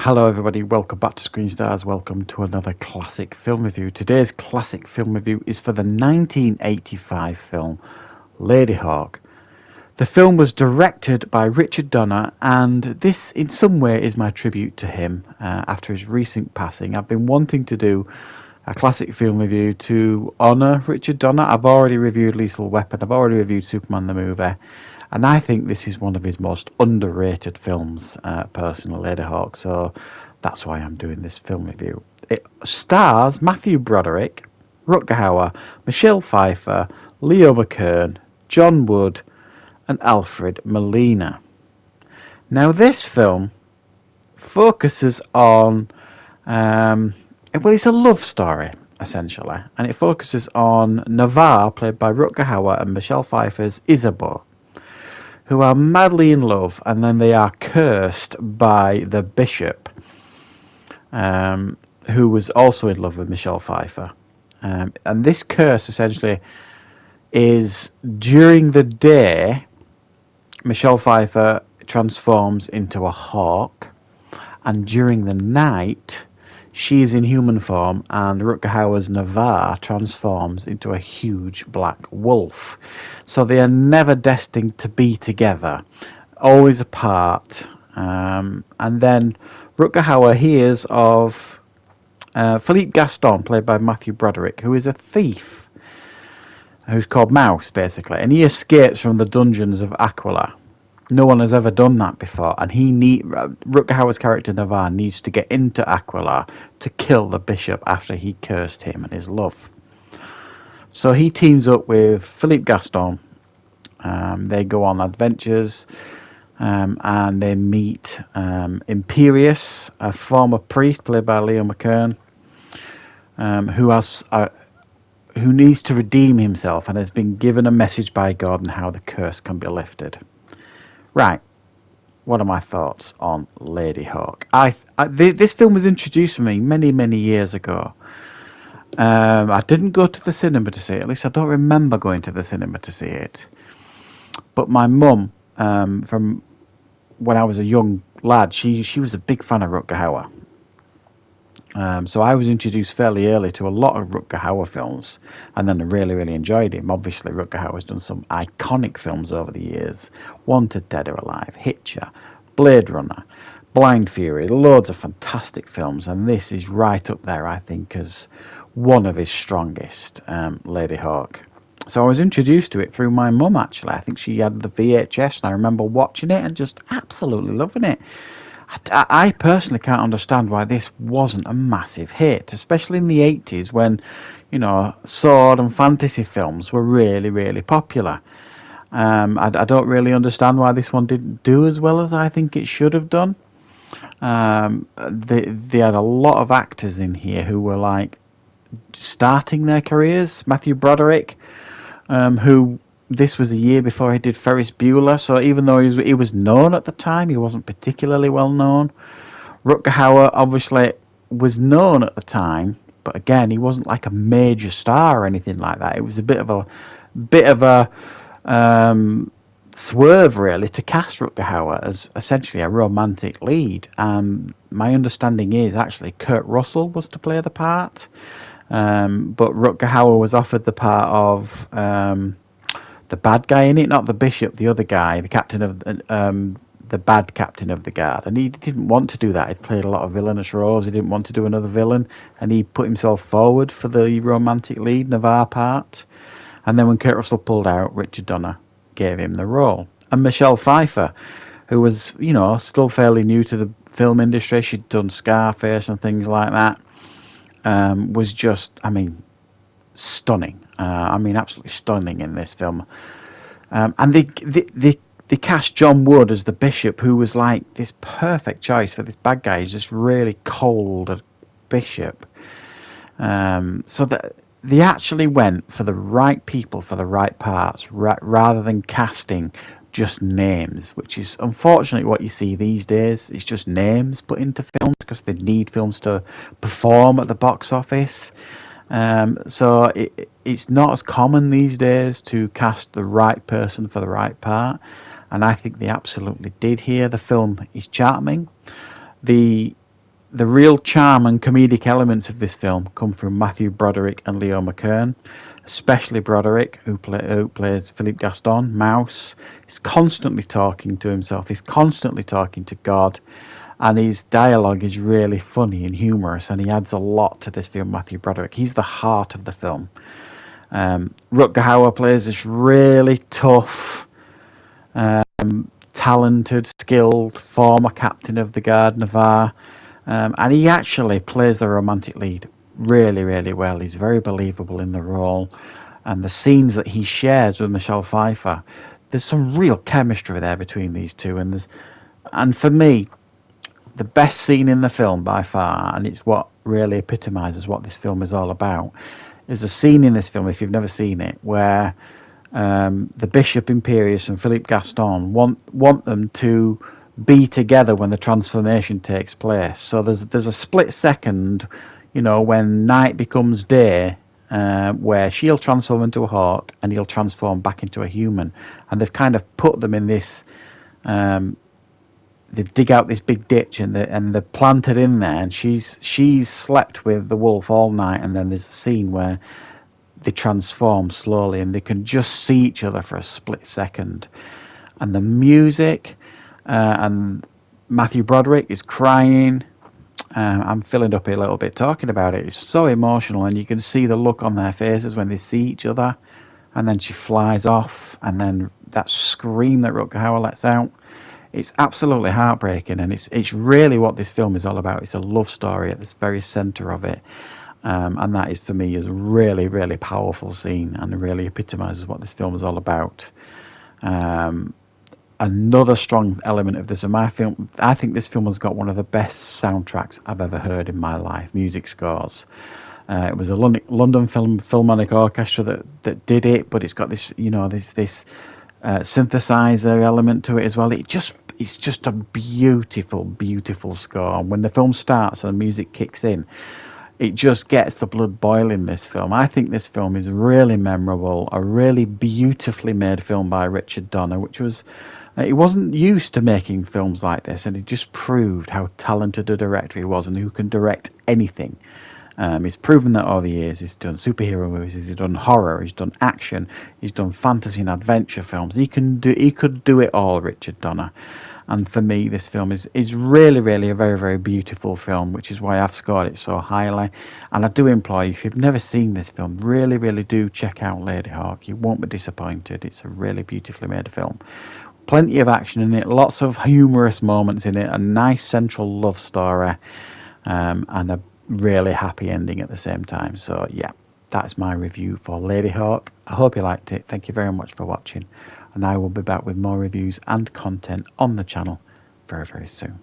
Hello everybody, welcome back to Screenstars, welcome to another classic film review. Today's classic film review is for the 1985 film Ladyhawke. The film was directed by Richard Donner, and this in some way is my tribute to him after his recent passing. I've been wanting to do a classic film review to honour Richard Donner. I've already reviewed Lethal Weapon, I've already reviewed Superman the movie, and I think this is one of his most underrated films, personally, Ladyhawke, so that's why I'm doing this film review. It stars Matthew Broderick, Rutger Hauer, Michelle Pfeiffer, Leo McKern, John Wood, and Alfred Molina. Now, this film focuses on, it's a love story, essentially, and it focuses on Navarre, played by Rutger Hauer, and Michelle Pfeiffer's Isabeau, who are madly in love, and then they are cursed by the bishop, who was also in love with Michelle Pfeiffer. And this curse, essentially, is during the day, Michelle Pfeiffer transforms into a hawk, and during the night, she is in human form, and Rutger Hauer's Navarre transforms into a huge black wolf. So they are never destined to be together, always apart. And then Rutger Hauer hears of Philippe Gaston, played by Matthew Broderick, who is a thief, who's called Mouse, basically, and he escapes from the dungeons of Aquila. No one has ever done that before, and Rutger Hauer's character Navarre needs to get into Aquila to kill the bishop after he cursed him and his love. So he teams up with Philippe Gaston. They go on adventures, and they meet Imperius, a former priest played by Leo McKern, who needs to redeem himself and has been given a message by God on how the curse can be lifted. Right, what are my thoughts on Ladyhawke? This film was introduced to me many, many years ago. I didn't go to the cinema to see it. At least I don't remember going to the cinema to see it. But my mum, from when I was a young lad, she was a big fan of Rutger Hauer. So I was introduced fairly early to a lot of Rutger Hauer films, and then I really, really enjoyed him. Obviously, Rutger Hauer's done some iconic films over the years. Wanted, Dead or Alive, Hitcher, Blade Runner, Blind Fury, loads of fantastic films, and this is right up there, I think, as one of his strongest, Ladyhawke. So I was introduced to it through my mum, actually. I think she had the VHS, and I remember watching it and just absolutely loving it. I personally can't understand why this wasn't a massive hit, especially in the 80s when, sword and fantasy films were really, really popular. I don't really understand why this one didn't do as well as I think it should have done. They had a lot of actors in here who were starting their careers. Matthew Broderick, who this was a year before he did Ferris Bueller, so even though he was known at the time, he wasn't particularly well known. Rutger Hauer obviously was known at the time, but again, he wasn't like a major star or anything like that. It was a bit of a swerve, really, to cast Rutger Hauer as essentially a romantic lead. My understanding is actually Kurt Russell was to play the part, but Rutger Hauer was offered the part of the bad guy in it, not the bishop, the other guy, the captain of the bad captain of the guard, and he didn't want to do that. He'd played a lot of villainous roles. He didn't want to do another villain, and he put himself forward for the romantic lead Navarre part. And then when Kurt Russell pulled out, Richard Donner gave him the role. And Michelle Pfeiffer, who was still fairly new to the film industry, she'd done Scarface and things like that, was just stunning. Absolutely stunning in this film. And they cast John Wood as the bishop, who was like this perfect choice for this bad guy. He's just really cold bishop. So that they actually went for the right people for the right parts, rather than casting just names, which is unfortunately what you see these days. It's just names put into films because they need films to perform at the box office. So it's not as common these days to cast the right person for the right part, and I think they absolutely did here. The film is charming. The the real charm and comedic elements of this film come from Matthew Broderick and Leo McKern, especially Broderick, who plays Philippe Gaston, Mouse. He's constantly talking to himself. He's constantly talking to God. And his dialogue is really funny and humorous, and he adds a lot to this film, Matthew Broderick. He's the heart of the film. Rutger Hauer plays this really tough, talented, skilled former captain of the Garde Navarre, and he actually plays the romantic lead really, really well. He's very believable in the role, and the scenes that he shares with Michelle Pfeiffer, there's some real chemistry there between these two, and for me, the best scene in the film by far, and it's what really epitomises what this film is all about, is a scene in this film, if you've never seen it, where the Bishop Imperius and Philippe Gaston want them to be together when the transformation takes place. So there's a split second, when night becomes day, where she'll transform into a hawk and he'll transform back into a human, and they've kind of put them in this. They dig out this big ditch and they're planted in there, and she's slept with the wolf all night, and then there's a scene where they transform slowly and they can just see each other for a split second. And the music, and Matthew Broderick is crying. I'm filling up a little bit talking about it. It's so emotional, and you can see the look on their faces when they see each other, and then she flies off, and then that scream that Rutger Hauer lets out. It's absolutely heartbreaking, and it's really what this film is all about. It's a love story at the very centre of it, and that is, for me, is a really, really powerful scene, and really epitomises what this film is all about. Another strong element of this, I think this film has got one of the best soundtracks I've ever heard in my life. Music scores. It was a London Philharmonic Orchestra that did it, but it's got this, this synthesizer element to it as well. It's just a beautiful, beautiful score. And when the film starts and the music kicks in, it just gets the blood boiling, this film. I think this film is really memorable, a really beautifully made film by Richard Donner, which was... he wasn't used to making films like this, and it just proved how talented a director he was and who can direct anything. He's proven that over the years. He's done superhero movies, he's done horror, he's done action, he's done fantasy and adventure films. He could do it all, Richard Donner. And for me, this film is really, really a very, very beautiful film, which is why I've scored it so highly. And I do implore you, if you've never seen this film, really, really do check out Ladyhawke. You won't be disappointed. It's a really beautifully made film. Plenty of action in it, lots of humorous moments in it, a nice central love story, and a really happy ending at the same time. So yeah, that's my review for Ladyhawke. I hope you liked it. Thank you very much for watching, and I will be back with more reviews and content on the channel very, very soon.